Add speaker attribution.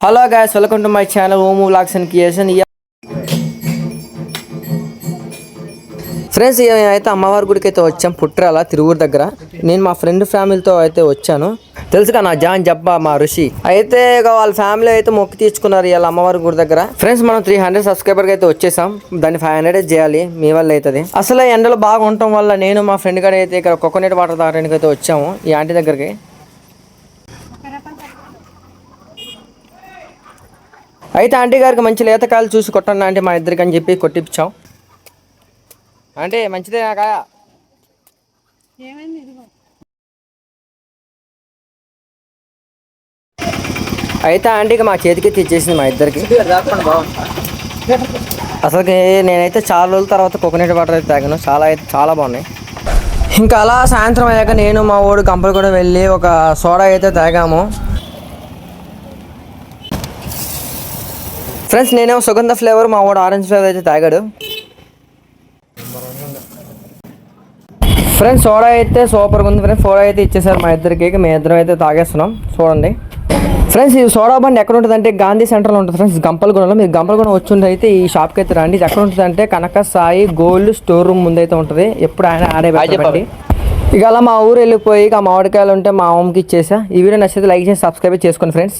Speaker 1: Hello guys, welcome to my channel Omu vlogs and creation. Friends, అయితే అమ్మవారి గుడికి అయితే వచ్చాం పుట్రాల తిరువురు దగ్గర. నేను మా ఫ్రెండ్ ఫ్యామిలీతో అయితే వచ్చాను. తెలుసుగా నా జాన్ జబ్బా మా ఋషి అయితే వాళ్ళ ఫ్యామిలీ అయితే మొక్కి తీర్చుకున్నారు ఇలా అమ్మవారి గుడి దగ్గర. ఫ్రెండ్స్, మనం 300 సబ్స్క్రైబర్కి అయితే వచ్చేసాం. దాన్ని 500 చేయాలి, మీ వల్ల అవుతుంది. అసలు ఎండలు బాగా ఉండటం వల్ల నేను మా ఫ్రెండ్ గారు అయితే ఇక్కడ కోకోనట్ వాటర్ తాగడానికి అయితే వచ్చాము ఈ ఆంటీ దగ్గరికి. అయితే ఆంటీ గారికి మంచి లేతకాయలు చూసి కొట్టండి ఆంటీ మా ఇద్దరికి అని చెప్పి కొట్టించాం. అంటే మంచిదే కాయ. అయితే ఆంటీకి మా చేతికి తెచ్చేసింది మా ఇద్దరికి. అసలుకి నేనైతే చాలా రోజుల తర్వాత కోకోనట్ వాటర్ అయితే తాగాను. చాలా బాగున్నాయి. ఇంకా అలా సాయంత్రం అయ్యాక నేను మా ఊడు కంపలు కూడా వెళ్ళి ఒక సోడా అయితే తాగాము. ఫ్రెండ్స్, నేనేమో సుగంధ ఫ్లేవర్, మా వాడు ఆరెంజ్ ఫ్లేవర్ అయితే తాగాడు. ఫ్రెండ్స్, సోడా అయితే సూపర్గా ఉంది. ఫ్రెండ్స్, సోడా అయితే ఇచ్చేసారు మా ఇద్దరికి. మేము ఇద్దరం అయితే తాగేస్తున్నాం. చూడండి ఫ్రెండ్స్, ఈ సోడా బండి ఎక్కడ ఉంటుంది అంటే గాంధీ సెంటర్లో ఉంటుంది ఫ్రెండ్స్, గంపలగూడలో. మీరు గంపలగూడ వచ్చి అయితే ఈ షాప్కి అయితే రండి. ఇది ఎక్కడ ఉంటుంది అంటే కనక సాయి గోల్డ్ స్టోర్ రూమ్ ముందు అయితే ఉంటుంది. ఎప్పుడు ఆయన ఆడే పెట్టండి. ఇక అలా మా ఊరు వెళ్ళిపోయి ఇక మామిడికాయలు ఉంటే మా అమ్మకి ఇచ్చేసా. ఈ వీడియో నచ్చితే లైక్ చేసి సబ్స్క్రైబ్ చేసుకోండి ఫ్రెండ్స్.